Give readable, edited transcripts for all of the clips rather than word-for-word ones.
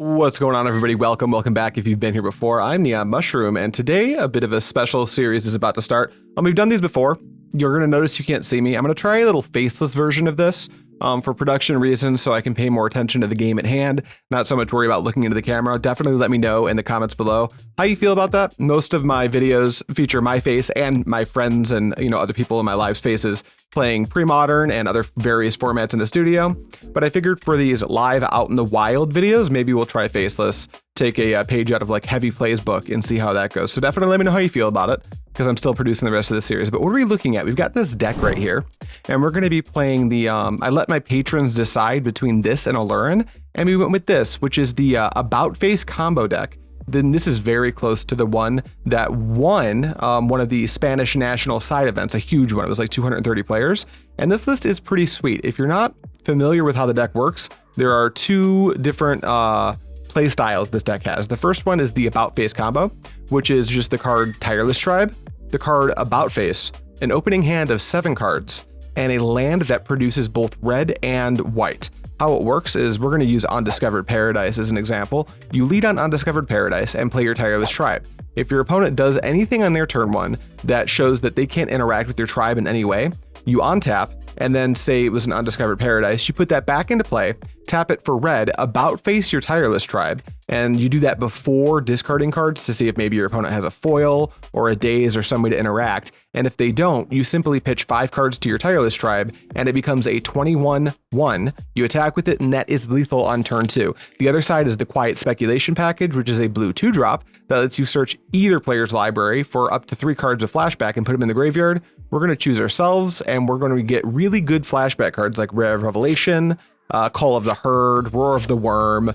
What's going on, everybody? Welcome back if you've been here before. I'm NeonMushroom, and today a bit of a special series is about to start. We've done these before. You're going to notice you can't see me. I'm going to try a little faceless version of this for production reasons, so I can pay more attention to the game at hand, not so much worry about looking into the camera. Definitely let me know in the comments below how you feel about that. Most of my videos feature my face and my friends and other people in my live's faces playing pre-modern and other various formats in the studio. But I figured for these live out in the wild videos, maybe we'll try faceless, take a page out of like Heavy Play's book and see how that goes. So definitely let me know how you feel about it, because I'm still producing the rest of the series. But what are we looking at? We've got this deck right here, and we're going to be playing the, I let my patrons decide between this and Alurin, and we went with this, which is the About Face combo deck. Then this is very close to the one that won one of the Spanish national side events, a huge one. It was like 230 players. And this list is pretty sweet. If you're not familiar with how the deck works, there are two different play styles this deck has. The first one is the About Face combo, which is just the card Tireless Tribe, the card About Face, an opening hand of 7 cards, and a land that produces both red and white. How it works is we're going to use Undiscovered Paradise as an example. You lead on Undiscovered Paradise and play your Tireless Tribe. If your opponent does anything on their turn 1 that shows that they can't interact with your tribe in any way, you untap, and then say it was an Undiscovered Paradise, you put that back into play, tap it for red, About Face your Tireless Tribe, and you do that before discarding cards to see if maybe your opponent has a foil or a daze or some way to interact. And if they don't, you simply pitch 5 cards to your Tireless Tribe, and it becomes a 21-1. You attack with it, and that is lethal on turn 2. The other side is the Quiet Speculation package, which is a blue 2-drop that lets you search either player's library for up to 3 cards of flashback and put them in the graveyard. We're going to choose ourselves, and we're going to get really good flashback cards like Rare Revelation, Call of the Herd, Roar of the Worm,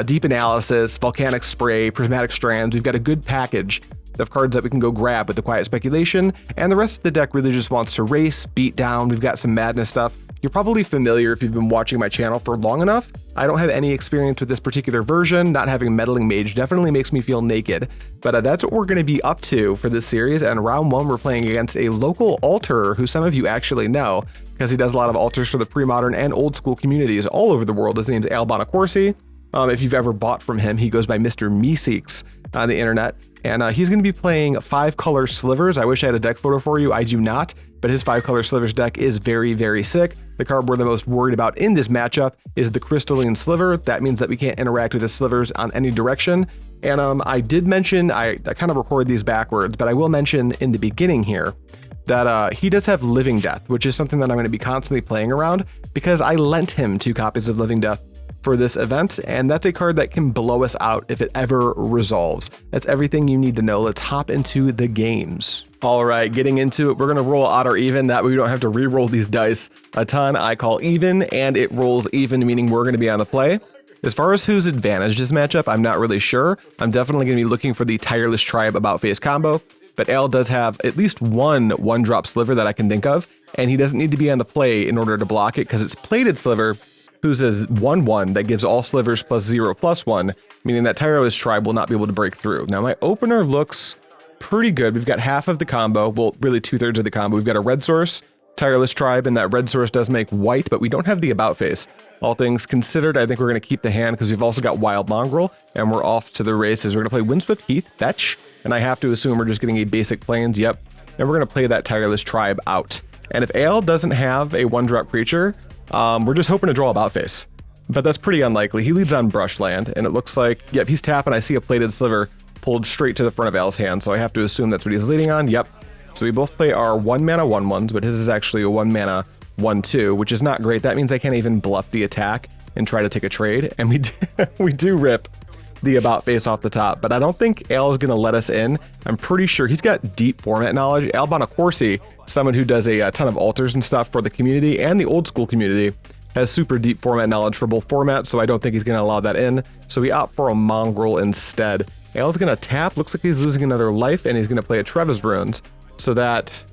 Deep Analysis, Volcanic Spray, Prismatic Strands. We've got a good package of cards that we can go grab with the Quiet Speculation, and the rest of the deck really just wants to race, beat down. We've got some madness stuff. You're probably familiar if you've been watching my channel for long enough. I don't have any experience with this particular version. Not having Meddling Mage definitely makes me feel naked, but that's what we're going to be up to for this series. And round 1, we're playing against a local alterer who some of you actually know, because he does a lot of alters for the pre-modern and old school communities all over the world. His name's Bonacorsi. If you've ever bought from him, he goes by Mr. Meeseeks on the internet. And he's going to be playing 5-color Slivers. I wish I had a deck photo for you. I do not, but his 5-color Slivers deck is very, very sick. The card we're the most worried about in this matchup is the Crystalline Sliver. That means that we can't interact with the Slivers on any direction. And I did mention, I kind of recorded these backwards, but I will mention in the beginning here that he does have Living Death, which is something that I'm going to be constantly playing around because I lent him 2 copies of Living Death for this event, and that's a card that can blow us out if it ever resolves. That's everything you need to know. Let's hop into the games. All right, getting into it, we're gonna roll odd or even. That way we don't have to re-roll these dice a ton. I call even, and it rolls even, meaning we're gonna be on the play. As far as who's advantaged this matchup, I'm not really sure. I'm definitely gonna be looking for the Tireless Tribe About Face combo, but Al does have at least one drop Sliver that I can think of, and he doesn't need to be on the play in order to block it because it's Plated Sliver, who says 1/1 that gives all Slivers +0/+1, meaning that Tireless Tribe will not be able to break through. Now my opener looks pretty good. We've got half of the combo, well, really 2/3 of the combo. We've got a red source, Tireless Tribe, and that red source does make white, but we don't have the About Face. All things considered, I think we're going to keep the hand because we've also got Wild Mongrel, and we're off to the races. We're going to play Windswept Heath, fetch, and I have to assume we're just getting a basic plains, yep. And we're going to play that Tireless Tribe out. And if Al doesn't have a 1-drop creature, we're just hoping to draw About Face, but that's pretty unlikely. He leads on Brushland, and it looks like, yep, he's tapping. I see a Plated Sliver pulled straight to the front of Al's hand, so I have to assume that's what he's leading on. Yep. So we both play our 1-mana 1/1s, but his is actually a 1-mana 1/2, which is not great. That means I can't even bluff the attack and try to take a trade, and we do rip the About Face off the top, but I don't think Al is going to let us in. I'm pretty sure he's got deep format knowledge. Al Bonacorsi, someone who does a ton of alters and stuff for the community and the old school community, has super deep format knowledge for both formats, so I don't think he's going to allow that in. So we opt for a Mongrel instead. Al's going to tap, looks like he's losing another life, and he's going to play a Treva's Runes. So that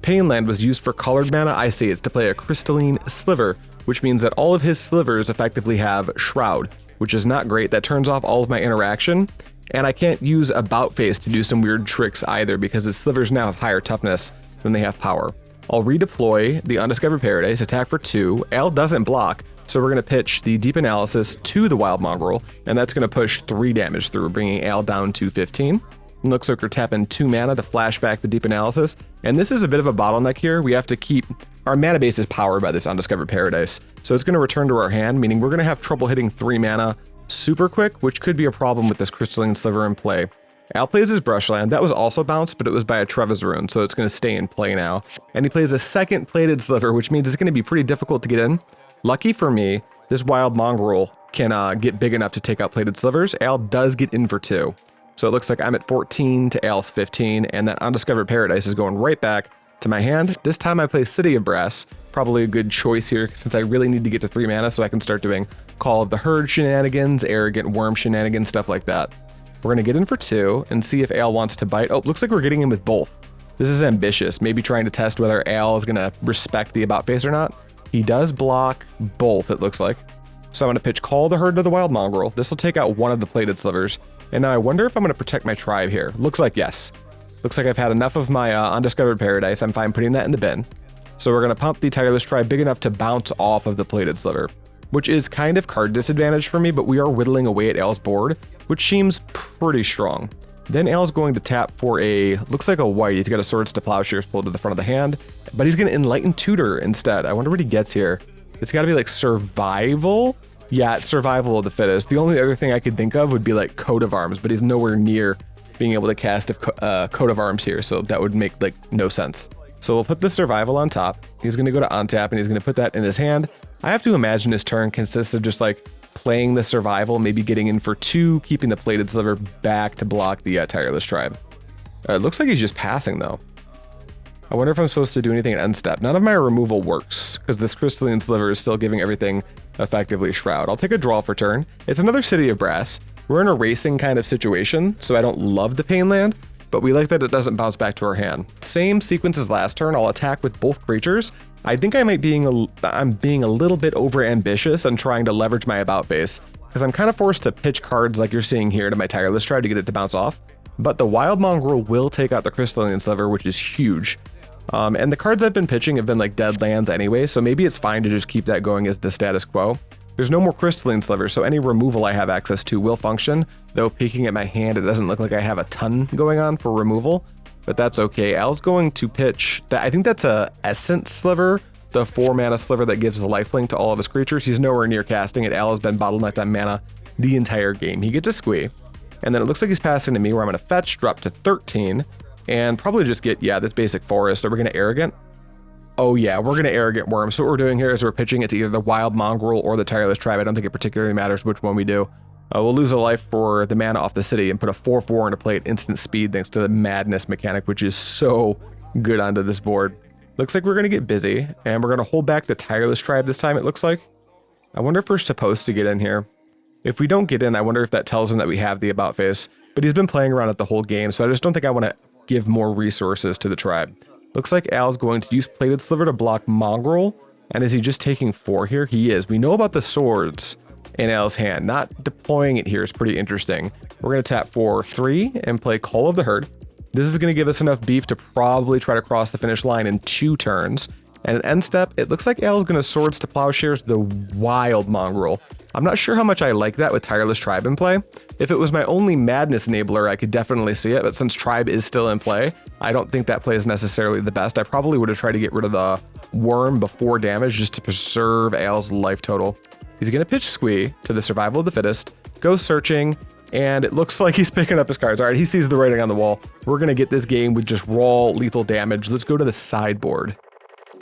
Pain Land was used for colored mana. I see, it's to play a Crystalline Sliver, which means that all of his Slivers effectively have Shroud, which is not great. That turns off all of my interaction, and I can't use About Face to do some weird tricks either because his Slivers now have higher toughness than they have power. I'll redeploy the Undiscovered Paradise, attack for 2. Al doesn't block, So we're going to pitch the Deep Analysis to the Wild Mongrel, and that's going to push 3 damage through, bringing Al down to 15. It looks like we're tapping 2 mana to flash back the Deep Analysis, and this is a bit of a bottleneck here. We have to keep... Our mana base is powered by this Undiscovered Paradise, so it's going to return to our hand, meaning we're going to have trouble hitting 3 mana super quick, which could be a problem with this Crystalline Sliver in play. Al plays his Brushland. That was also bounced, but it was by a Treva's Rune, so it's going to stay in play now. And he plays a second Plated Sliver, which means it's going to be pretty difficult to get in. Lucky for me, this Wild Mongrel can get big enough to take out Plated Slivers. Al does get in for 2. So it looks like I'm at 14 to Al's 15, and that Undiscovered Paradise is going right back to my hand. This time I play City of Brass, probably a good choice here since I really need to get to 3 mana so I can start doing Call of the Herd shenanigans, Arrogant Wurm shenanigans, stuff like that. We're going to get in for 2 and see if Al wants to bite. Oh, looks like we're getting in with both. This is ambitious, maybe trying to test whether Al is going to respect the about face or not. He does block both, it looks like. So I'm going to pitch Call of the Herd to the Wild Mongrel. This will take out one of the Plated Slivers. And now I wonder if I'm going to protect my tribe here. Looks like yes. Looks like I've had enough of my Undiscovered Paradise. I'm fine putting that in the bin. So we're going to pump the Tireless Tribe big enough to bounce off of the Plated Sliver, which is kind of card disadvantage for me, but we are whittling away at Al's board, which seems pretty strong. Then Al's going to tap for a, looks like a white. He's got a Swords to Plowshares pulled to the front of the hand, but he's going to Enlightened Tutor instead. I wonder what he gets here. It's got to be like Survival. Yeah, it's Survival of the Fittest. The only other thing I could think of would be like Coat of Arms, but he's nowhere near being able to cast a Coat of Arms here, so that would make like no sense. So we'll put the Survival on top. He's going to go to untap, and he's going to put that in his hand. I have to imagine his turn consists of just like playing the Survival, maybe getting in for 2, keeping the Plated Sliver back to block the Tireless Tribe. It looks like he's just passing though. I wonder if I'm supposed to do anything at end step. None of my removal works because this Crystalline Sliver is still giving everything effectively Shroud. I'll take a draw for turn. It's another City of Brass. We're in a racing kind of situation, so I don't love the Pain Land, but we like that it doesn't bounce back to our hand. Same sequence as last turn. I'll attack with both creatures. I think I'm being a little bit over ambitious and trying to leverage my about base because I'm kind of forced to pitch cards like you're seeing here to my Tireless Tribe to get it to bounce off. But the Wild Mongrel will take out the Crystalline Sliver, which is huge. And the cards I've been pitching have been like dead lands anyway, so maybe it's fine to just keep that going as the status quo. There's no more Crystalline Slivers, so any removal I have access to will function, though peeking at my hand, it doesn't look like I have a ton going on for removal, but that's okay. Al's going to pitch that. I think that's a Essence Sliver, the 4 mana sliver that gives the lifelink to all of his creatures. He's nowhere near casting it. Al has been bottlenecked on mana the entire game. He gets a squee, and then it looks like he's passing to me where I'm going to fetch, drop to 13, and probably just get, yeah, this basic forest. Are we going to Arrogant? Oh yeah, we're going to Arrogant Wurm. So what we're doing here is we're pitching it to either the Wild Mongrel or the Tireless Tribe. I don't think it particularly matters which one we do. We'll lose a life for the mana off the city and put a 4/4 into play at instant speed thanks to the Madness mechanic, which is so good onto this board. Looks like we're going to get busy, and we're going to hold back the Tireless Tribe this time, it looks like. I wonder if we're supposed to get in here. If we don't get in, I wonder if that tells him that we have the about face. But he's been playing around it the whole game, so I just don't think I want to give more resources to the tribe. Looks like Al's going to use Plated Sliver to block Mongrel. And is he just taking 4 here? He is. We know about the swords in Al's hand. Not deploying it here is pretty interesting. We're going to tap for 3 and play Call of the Herd. This is going to give us enough beef to probably try to cross the finish line in 2 turns. And at end step, it looks like Al's going to Swords to Plowshares the Wild Mongrel. I'm not sure how much I like that with Tireless Tribe in play. If it was my only Madness enabler, I could definitely see it, but since Tribe is still in play, I don't think that play is necessarily the best. I probably would have tried to get rid of the Worm before damage just to preserve Al's life total. He's going to pitch Squee to the Survival of the Fittest, go searching, and it looks like he's picking up his cards. All right, he sees the writing on the wall. We're going to get this game with just raw lethal damage. Let's go to the sideboard.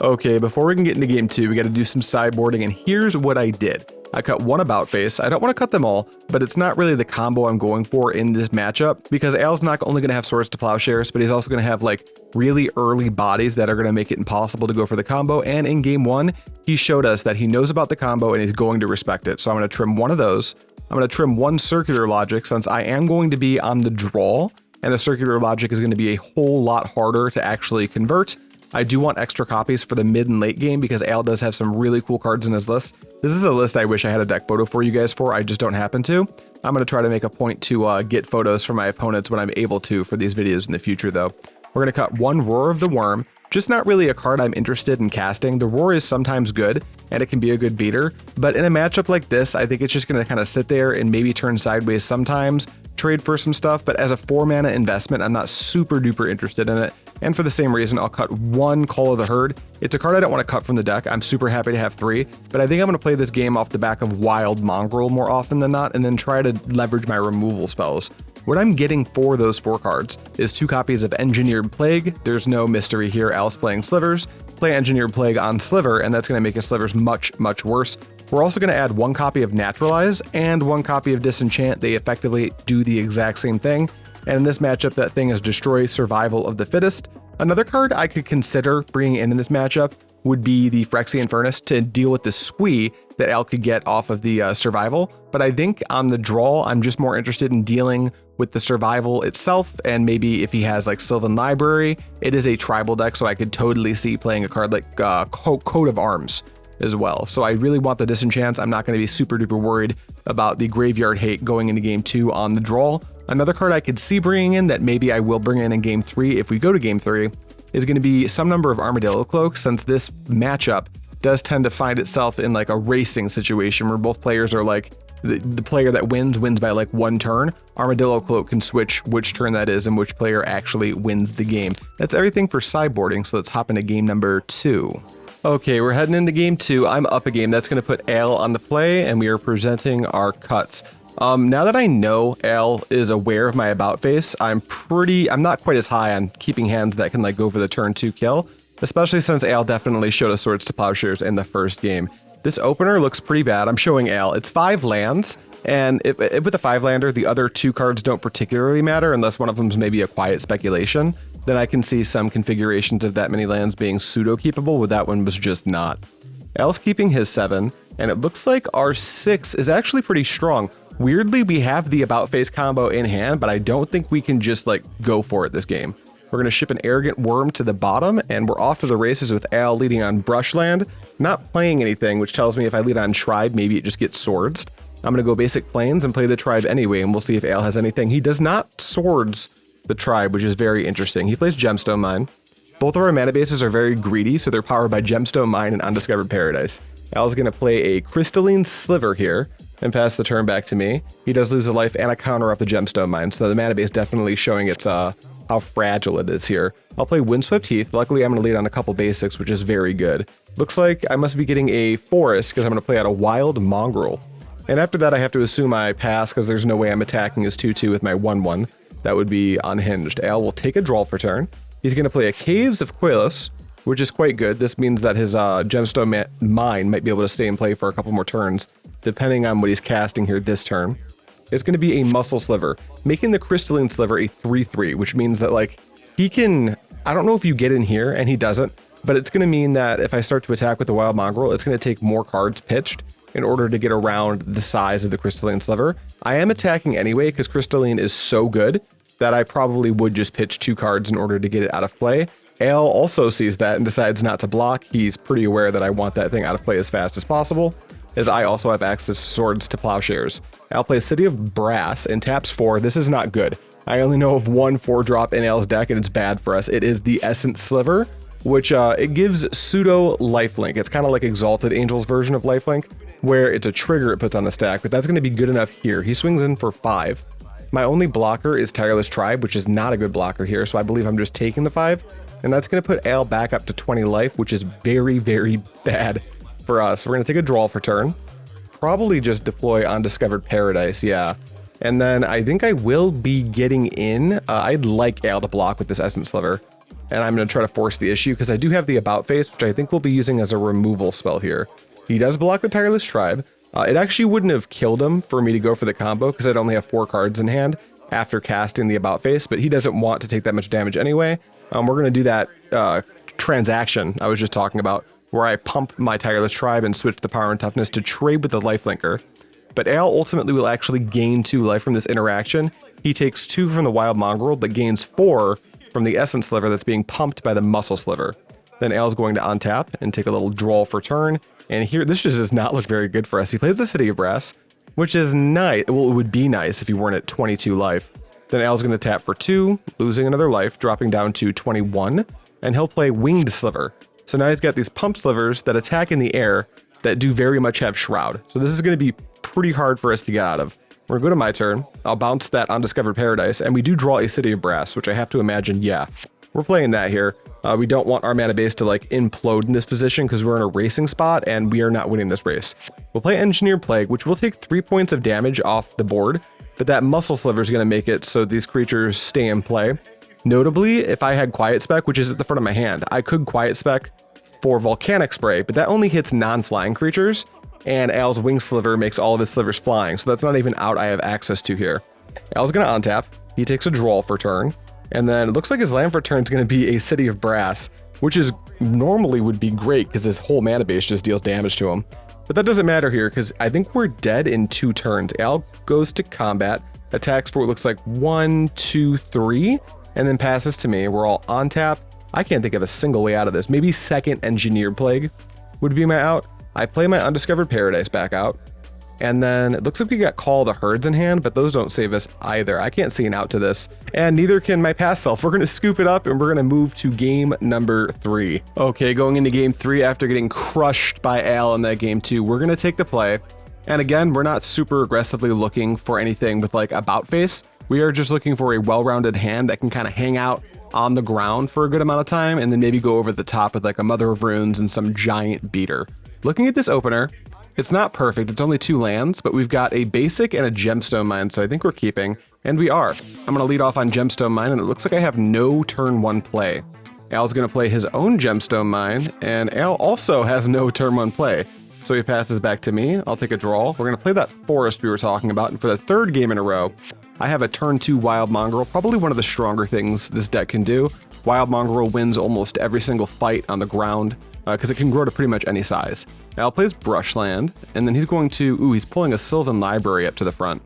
Okay, before we can get into game 2, we got to do some sideboarding, and here's what I did. I cut 1 about face. I don't want to cut them all, but it's not really the combo I'm going for in this matchup because Al's not only going to have Swords to Plowshares, but he's also going to have like really early bodies that are going to make it impossible to go for the combo. And in game 1, he showed us that he knows about the combo and he's going to respect it. So I'm going to trim 1 of those. I'm going to trim 1 Circular Logic since I am going to be on the draw, and the Circular Logic is going to be a whole lot harder to actually convert. I do want extra copies for the mid and late game because Al does have some really cool cards in his list. This is a list I wish I had a deck photo for you guys for. I just don't happen to. I'm going to try to make a point to get photos from my opponents when I'm able to for these videos in the future though. We're going to cut 1 Roar of the Worm Just not really a card I'm interested in casting. The Roar is sometimes good, and it can be a good beater, but in a matchup like this, I think it's just going to kind of sit there and maybe turn sideways sometimes, trade for some stuff, but as a 4-mana investment, I'm not super duper interested in it. And for the same reason, I'll cut 1 Call of the Herd. It's a card I don't want to cut from the deck. I'm super happy to have 3, but I think I'm going to play this game off the back of Wild Mongrel more often than not, and then try to leverage my removal spells. What I'm getting for those 4 cards is 2 copies of Engineered Plague. There's no mystery here. Al's playing Slivers. Play Engineered Plague on Sliver, and that's going to make his Slivers much, much worse. We're also going to add 1 copy of Naturalize and 1 copy of Disenchant. They effectively do the exact same thing. And in this matchup, that thing is Destroy Survival of the Fittest. Another card I could consider bringing in this matchup would be the Phyrexian Furnace to deal with the squee that Al could get off of the survival. But I think on the draw, I'm just more interested in dealing with the survival itself, and maybe if he has like Sylvan Library. It is a tribal deck, so I could totally see playing a card like Coat of Arms as well. So I really want the Disenchants. I'm not going to be super duper worried about the Graveyard Hate going into game 2 on the draw. Another card I could see bringing in that maybe I will bring in game 3 if we go to game 3 is going to be some number of Armadillo Cloaks, since this matchup does tend to find itself in like a racing situation where both players are like, the player that wins by like 1 turn. Armadillo Cloak can switch which turn that is and which player actually wins the game. That's everything for sideboarding, so let's hop into game number 2. Okay, we're heading into game 2. I'm up a game. That's going to put Al on the play, and we are presenting our cuts. Now that I know Al is aware of my about face, I'm not quite as high on keeping hands that can like go for the turn 2 kill, especially since Al definitely showed us Swords to Plowshares in the first game. This opener looks pretty bad. I'm showing Al. It's 5 lands, and with a 5-lander, the other 2 cards don't particularly matter unless one of them is maybe a Quiet Speculation. Then I can see some configurations of that many lands being pseudo-keepable, but that one was just not. Al's keeping his 7, and it looks like our 6 is actually pretty strong. Weirdly, we have the About Face combo in hand, but I don't think we can just like go for it this game. We're going to ship an Arrogant Wurm to the bottom, and we're off to the races with Al leading on Brushland, not playing anything, which tells me if I lead on Tribe, maybe it just gets Swords. I'm going to go basic Plains and play the Tribe anyway, and we'll see if Al has anything. He does not Swords the Tribe, which is very interesting. He plays Gemstone Mine. Both of our mana bases are very greedy, so they're powered by Gemstone Mine and Undiscovered Paradise. Al's going to play a Crystalline Sliver here and pass the turn back to me. He does lose a life and a counter off the Gemstone Mine, so the mana base definitely showing its how fragile it is here. I'll play Windswept Heath. Luckily, I'm going to lead on a couple basics, which is very good. Looks like I must be getting a forest because I'm going to play out a Wild Mongrel. And after that, I have to assume I pass because there's no way I'm attacking his 2/2 with my 1/1. That would be unhinged. Al will take a draw for turn. He's going to play a Caves of Quelos, which is quite good. This means that his Gemstone Mine might be able to stay in play for a couple more turns, depending on what he's casting here this turn. It's going to be a Muscle Sliver, making the Crystalline Sliver a 3/3, which means that like he can, I don't know if you get in here and he doesn't, but it's going to mean that if I start to attack with the Wild Mongrel, it's going to take more cards pitched in order to get around the size of the Crystalline Sliver. I am attacking anyway because Crystalline is so good that I probably would just pitch 2 cards in order to get it out of play. Al also sees that and decides not to block. He's pretty aware that I want that thing out of play as fast as possible, as I also have access to Swords to Plowshares. Al plays City of Brass and taps 4. This is not good. I only know of 1 4-drop in Al's deck, and it's bad for us. It is the Essence Sliver, which it gives pseudo lifelink. It's kind of like Exalted Angel's version of lifelink, where it's a trigger it puts on the stack, but that's going to be good enough here. He swings in for 5. My only blocker is Tireless Tribe, which is not a good blocker here, so I believe I'm just taking the 5, and that's going to put Al back up to 20 life, which is very, very bad for us. We're going to take a draw for turn. Probably just deploy Undiscovered Paradise, yeah. And then I think I will be getting in. I'd like Al to block with this Essence Sliver, and I'm going to try to force the issue because I do have the About Face, which I think we'll be using as a removal spell here. He does block the Tireless Tribe. It actually wouldn't have killed him for me to go for the combo because I'd only have 4 cards in hand after casting the About Face, but he doesn't want to take that much damage anyway. We're going to do that transaction I was just talking about, where I pump my Tireless Tribe and switch the power and toughness to trade with the lifelinker. But Al ultimately will actually gain 2 life from this interaction. He takes 2 from the Wild Mongrel, but gains 4 from the Essence Sliver that's being pumped by the Muscle Sliver. Then Al's going to untap and take a little draw for turn. And here, this just does not look very good for us. He plays the City of Brass, which is nice. Well, it would be nice if you weren't at 22 life. Then Al's going to tap for 2, losing another life, dropping down to 21. and he'll play Winged Sliver. So now he's got these pump slivers that attack in the air that do very much have Shroud. So this is going to be pretty hard for us to get out of. We're going to go to my turn. I'll bounce that Undiscovered Paradise, and we do draw a City of Brass, which I have to imagine, yeah, we're playing that here. We don't want our mana base to like implode in this position because we're in a racing spot and we are not winning this race. We'll play Engineer Plague, which will take 3 points of damage off the board, but that Muscle Sliver is going to make it so these creatures stay in play. Notably, if I had Quiet Spec, which is at the front of my hand, I could Quiet Spec for Volcanic Spray, but that only hits non-flying creatures, and Al's Wing Sliver makes all of his slivers flying, so that's not even out I have access to here. Al's going to untap. He takes a draw for turn, and then it looks like his land for turn is going to be a City of Brass, which is normally would be great because his whole mana base just deals damage to him. But that doesn't matter here because I think we're dead in 2 turns. Al goes to combat, attacks for what looks like 1, 2, 3, and then passes to me. We're all on tap. I can't think of a single way out of this. Maybe second Engineered Plague would be my out. I play my Undiscovered Paradise back out. And then it looks like we got Call of the Herds in hand, but those don't save us either. I can't see an out to this, and neither can my past self. We're going to scoop it up and we're going to move to game number 3. Okay, going into game 3 after getting crushed by Al in that game 2, we're going to take the play. And again, we're not super aggressively looking for anything with like about face. We are just looking for a well-rounded hand that can kind of hang out on the ground for a good amount of time and then maybe go over the top with like a Mother of Runes and some giant beater. Looking at this opener, it's not perfect, it's only 2 lands, but we've got a basic and a Gemstone Mine, so I think we're keeping, and we are. I'm going to lead off on Gemstone Mine, and it looks like I have no turn 1 play. Al's going to play his own Gemstone Mine, and Al also has no turn 1 play. So he passes back to me, I'll take a draw. We're going to play that Forest we were talking about, and for the 3rd game in a row, I have a turn 2 Wild Mongrel, probably one of the stronger things this deck can do. Wild Mongrel wins almost every single fight on the ground, because it can grow to pretty much any size. Al plays Brushland, and then he's going to, he's pulling a Sylvan Library up to the front.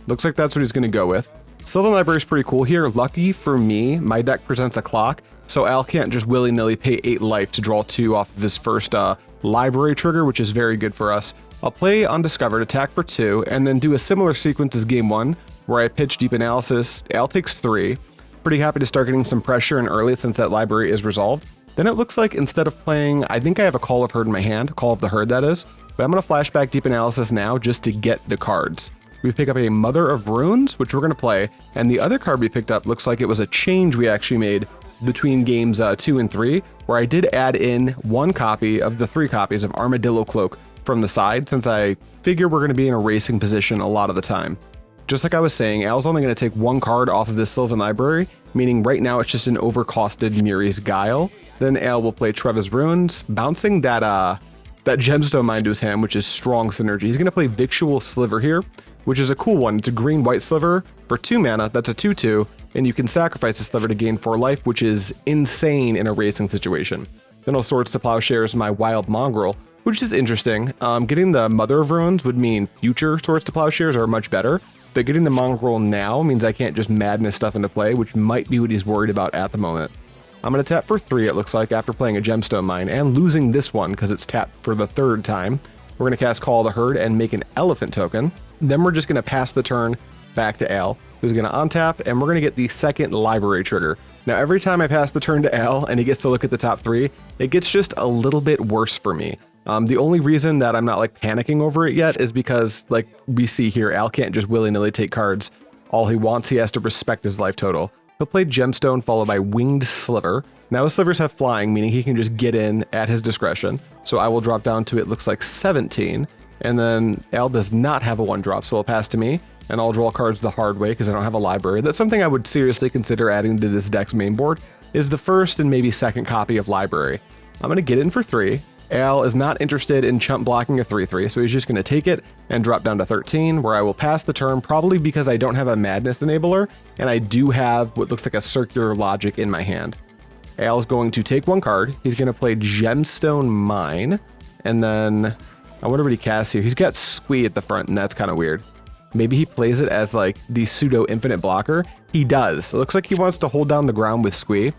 Looks like that's what he's going to go with. Sylvan Library is pretty cool here. Lucky for me, my deck presents a clock, so Al can't just willy-nilly pay 8 life to draw 2 off of his first library trigger, which is very good for us. I'll play Undiscovered, attack for 2, and then do a similar sequence as game 1, where I pitch Deep Analysis. Al takes 3. Pretty happy to start getting some pressure in early since that library is resolved. Then it looks like instead of playing, I think I have a Call of Herd in my hand, Call of the Herd that is, but I'm going to flashback Deep Analysis now just to get the cards. We pick up a Mother of Runes, which we're going to play, and the other card we picked up looks like it was a change we actually made between games 2 and 3, where I did add in 1 copy of the 3 copies of Armadillo Cloak from the side, since I figure we're going to be in a racing position a lot of the time. Just like I was saying, Al's only going to take 1 card off of this Sylvan Library, meaning right now it's just an overcosted Miri's Guile. Then Al will play Treva's Runes, bouncing that Gemstone Mine to his hand, which is strong synergy. He's going to play Victual Sliver here, which is a cool one. It's a green-white sliver for 2 mana. That's a 2/2, and you can sacrifice a sliver to gain 4 life, which is insane in a racing situation. Then I'll Swords to Plowshares my Wild Mongrel, which is interesting. Getting the Mother of Runes would mean future Swords to Plowshares are much better, but getting the Mongrel now means I can't just madness stuff into play, which might be what he's worried about at the moment. I'm going to tap for 3, it looks like, after playing a Gemstone Mine and losing this one because it's tapped for the 3rd time. We're going to cast Call of the Herd and make an Elephant token. Then we're just going to pass the turn back to Al, who's going to untap, and we're going to get the 2nd library trigger. Now, every time I pass the turn to Al and he gets to look at the top 3, it gets just a little bit worse for me. The only reason that I'm not like panicking over it yet is because, like we see here, Al can't just willy-nilly take cards. All he wants, he has to respect his life total. He'll play Gemstone followed by Winged Sliver. Now his slivers have flying, meaning he can just get in at his discretion. So I will drop down to, it looks like 17. And then Al does not have a 1-drop, so he'll pass to me. And I'll draw cards the hard way because I don't have a library. That's something I would seriously consider adding to this deck's main board, is the 1st and maybe 2nd copy of library. I'm going to get in for 3. Al is not interested in chump blocking a 3/3, so he's just going to take it and drop down to 13, where I will pass the turn, probably because I don't have a Madness Enabler, and I do have what looks like a Circular Logic in my hand. Al is going to take 1 card. He's going to play Gemstone Mine, and then I wonder what he casts here. He's got Squee at the front, and that's kind of weird. Maybe he plays it as like the pseudo-infinite blocker. He does. It looks like he wants to hold down the ground with Squee.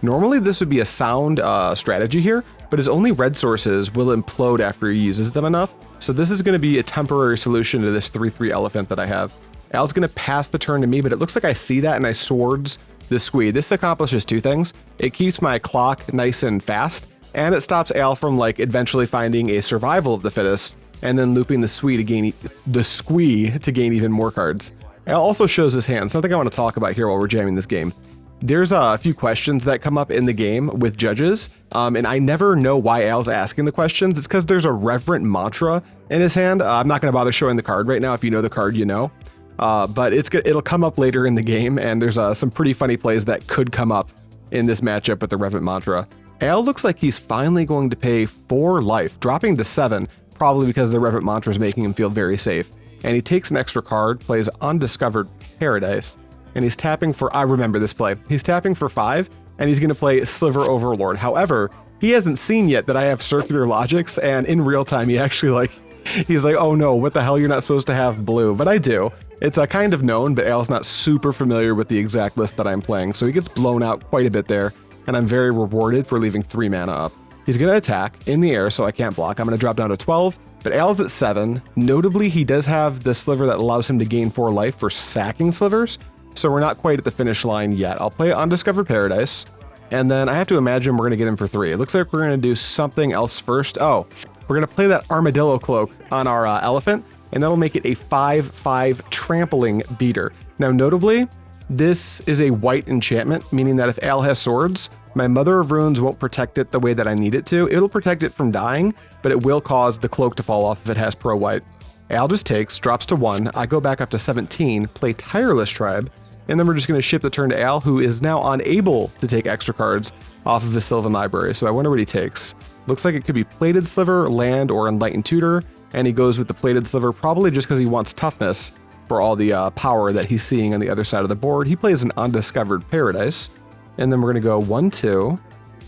Normally this would be a sound strategy here, but his only red sources will implode after he uses them enough. So this is going to be a temporary solution to this 3/3 elephant that I have. Al's going to pass the turn to me, but it looks like I see that and I Swords the squee. This accomplishes two things. It keeps my clock nice and fast, and it stops Al from like eventually finding a survival of the fittest and then looping the squee to gain even more cards. Al also shows his hand, something I want to talk about here while we're jamming this game. There's a few questions that come up in the game with judges, and I never know why Al's asking the questions. It's because there's a reverent mantra in his hand. I'm not going to bother showing the card right now. If you know the card, you know. But it'll come up later in the game, and there's some pretty funny plays that could come up in this matchup with the reverent mantra. Al looks like he's finally going to pay 4 life, dropping to 7, probably because the reverent mantra is making him feel very safe. And he takes an extra card, plays Undiscovered Paradise, and he's tapping for, I remember this play, he's tapping for 5, and he's going to play Sliver Overlord. However, he hasn't seen yet that I have circular logics, and in real time he actually he's like, oh no, what the hell, you're not supposed to have blue, but I do. It's kind of known, but Al's not super familiar with the exact list that I'm playing, so he gets blown out quite a bit there, and I'm very rewarded for leaving 3 mana up. He's going to attack in the air, so I can't block. I'm going to drop down to 12, but Al's at 7. Notably, he does have the sliver that allows him to gain 4 life for sacking slivers, so we're not quite at the finish line yet. I'll play Undiscovered Paradise, and then I have to imagine we're going to get him for 3. It looks like we're going to do something else first. Oh, we're going to play that Armadillo Cloak on our elephant, and that'll make it a 5/5 trampling beater. Now, notably, this is a white enchantment, meaning that if Al has swords, my Mother of Runes won't protect it the way that I need it to. It'll protect it from dying, but it will cause the cloak to fall off if it has pro-white. Al just takes, drops to 1, I go back up to 17, play Tireless Tribe, and then we're just going to ship the turn to Al, who is now unable to take extra cards off of his Sylvan Library, so I wonder what he takes. Looks like it could be Plated Sliver, Land, or Enlightened Tutor, and he goes with the Plated Sliver probably just because he wants toughness for all the power that he's seeing on the other side of the board. He plays an Undiscovered Paradise, and then we're going to go 1/2,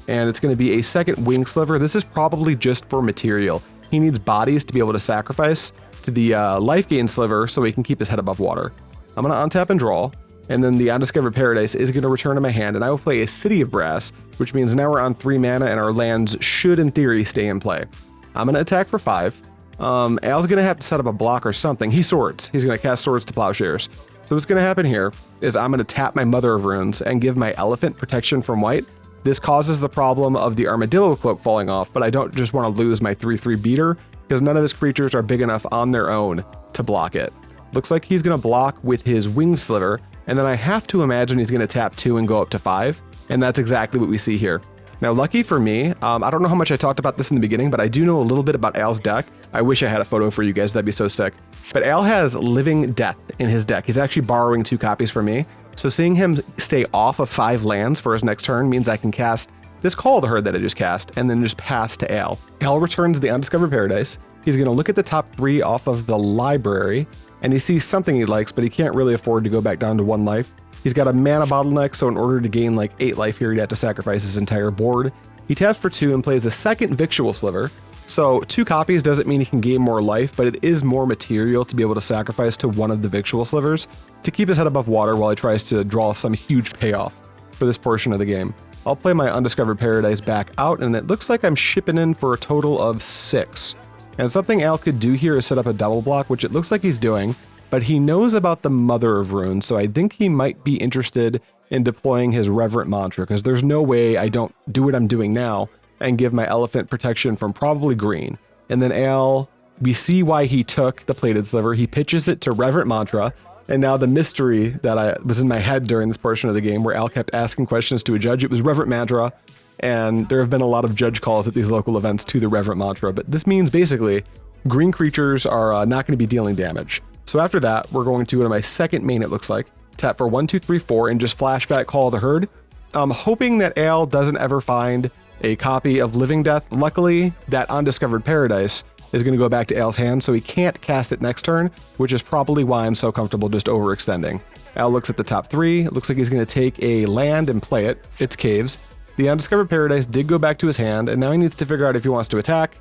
and it's going to be a second Wing Sliver. This is probably just for material. He needs bodies to be able to sacrifice to the life gain sliver so he can keep his head above water. I'm going to untap and draw, and then the Undiscovered Paradise is going to return to my hand, and I will play a City of Brass, which means now we're on 3 mana, and our lands should, in theory, stay in play. I'm going to attack for 5. Al's going to have to set up a block or something. He swords. He's going to cast Swords to Plowshares. So what's going to happen here is I'm going to tap my Mother of Runes and give my elephant protection from white. This causes the problem of the Armadillo Cloak falling off, but I don't just want to lose my 3/3 beater because none of his creatures are big enough on their own to block it. Looks like he's going to block with his Wing Sliver, and then I have to imagine he's going to tap 2 and go up to 5, and that's exactly what we see here. Now, lucky for me, I don't know how much I talked about this in the beginning, but I do know a little bit about Al's deck. I wish I had a photo for you guys, that'd be so sick. But Al has Living Death in his deck. He's actually borrowing 2 copies from me. So seeing him stay off of 5 lands for his next turn means I can cast this Call to Herd that I just cast, and then just pass to Al. Al returns the Undiscovered Paradise. He's going to look at the top 3 off of the library, and he sees something he likes, but he can't really afford to go back down to 1 life. He's got a mana bottleneck, so in order to gain like 8 life here, he'd have to sacrifice his entire board. He taps for 2 and plays a second Victual Sliver. So 2 copies doesn't mean he can gain more life, but it is more material to be able to sacrifice to one of the Victual Slivers to keep his head above water while he tries to draw some huge payoff for this portion of the game. I'll play my Undiscovered Paradise back out, and it looks like I'm shipping in for a total of 6. And something Al could do here is set up a double block, which it looks like he's doing, but he knows about the Mother of Runes, so I think he might be interested in deploying his Reverent Mantra, because there's no way I don't do what I'm doing now and give my elephant protection from probably green. And then Al, we see why he took the Plated Sliver. He pitches it to Reverent Mantra, and now the mystery that was in my head during this portion of the game where Al kept asking questions to a judge, it was Reverent Mantra, and there have been a lot of judge calls at these local events to the Reverent Mantra, but this means basically green creatures are not going to be dealing damage. So after that, we're going to go to my second main, it looks like, tap for 1, 2, 3, 4, and just flashback Call the Herd. I'm hoping that Al doesn't ever find a copy of Living Death. Luckily, that Undiscovered Paradise is going to go back to Al's hand, so he can't cast it next turn, which is probably why I'm so comfortable just overextending. Al looks at the top 3. It looks like he's going to take a land and play it. It's Caves. The Undiscovered Paradise did go back to his hand, and now he needs to figure out if he wants to attack.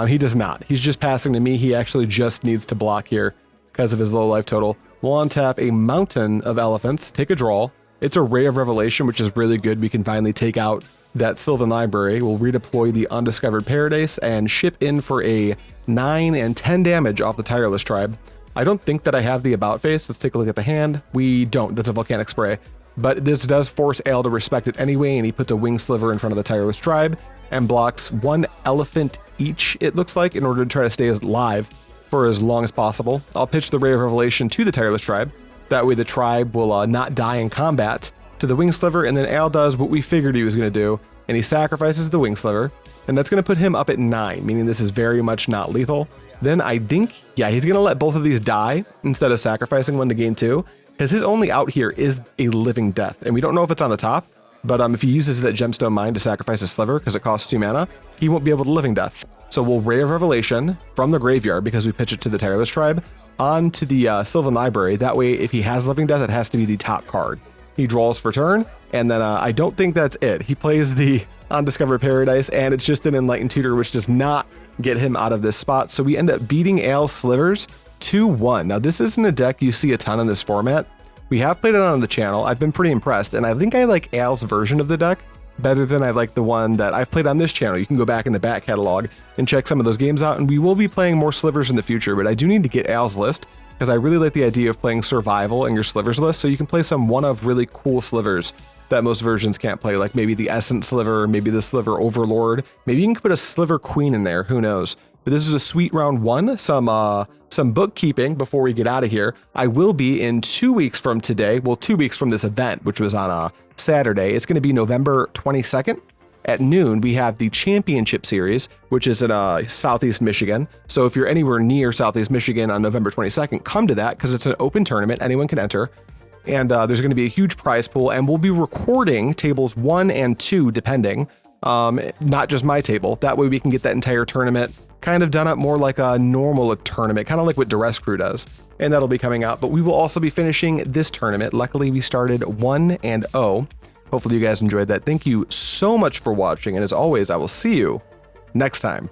He does not. He's just passing to me. He actually just needs to block here because of his low life total. We'll untap a Mountain of Elephants, take a draw. It's a Ray of Revelation, which is really good. We can finally take out that Sylvan Library. We'll redeploy the Undiscovered Paradise and ship in for a 9 and 10 damage off the Tireless Tribe. I don't think that I have the About Face. Let's take a look at the hand. We don't. That's a Volcanic Spray. but this does force Ale to respect it anyway, and he puts a Wing Sliver in front of the Tireless Tribe and blocks 1 elephant each, it looks like, in order to try to stay alive for as long as possible. I'll pitch the Ray of Revelation to the Tireless Tribe. That way the tribe will not die in combat to the Wing Sliver, and then Ale does what we figured he was going to do, and he sacrifices the Wing Sliver, and that's going to put him up at 9, meaning this is very much not lethal. Then I think, yeah, he's going to let both of these die instead of sacrificing one to gain 2, because his only out here is a Living Death, and we don't know if it's on the top, but if he uses that Gemstone Mine to sacrifice a Sliver because it costs 2 mana, he won't be able to Living Death. So we'll Ray of Revelation from the graveyard, because we pitch it to the Tireless Tribe, onto the Sylvan Library. That way, if he has Living Death, it has to be the top card. He draws for turn, and then I don't think that's it. He plays the Undiscovered Paradise, and it's just an Enlightened Tutor, which does not get him out of this spot. So we end up beating Ale's Slivers 2-1. Now, this isn't a deck you see a ton in this format. We have played it on the channel. I've been pretty impressed, and I think I like Ale's version of the deck better than I like the one that I've played on this channel. You can go back in the back catalog and check some of those games out, and we will be playing more Slivers in the future, but I do need to get Ale's list, because I really like the idea of playing Survival in your Slivers list, so you can play some one-of really cool Slivers that most versions can't play, like maybe the Essence Sliver, maybe the Sliver Overlord, maybe you can put a Sliver Queen in there, who knows. But this is a sweet round 1, some bookkeeping before we get out of here. I will be in 2 weeks from today, well, 2 weeks from this event, which was on a Saturday. It's going to be November 22nd. At noon, we have the Championship Series, which is in Southeast Michigan. So if you're anywhere near Southeast Michigan on November 22nd, come to that, because it's an open tournament. Anyone can enter. And there's going to be a huge prize pool, and we'll be recording tables 1 and 2, depending, not just my table. That way we can get that entire tournament kind of done up more like a normal tournament, kind of like what Duress Crew does. And that'll be coming out. But we will also be finishing this tournament. Luckily, we started 1-0. Hopefully you guys enjoyed that. Thank you so much for watching, and as always, I will see you next time.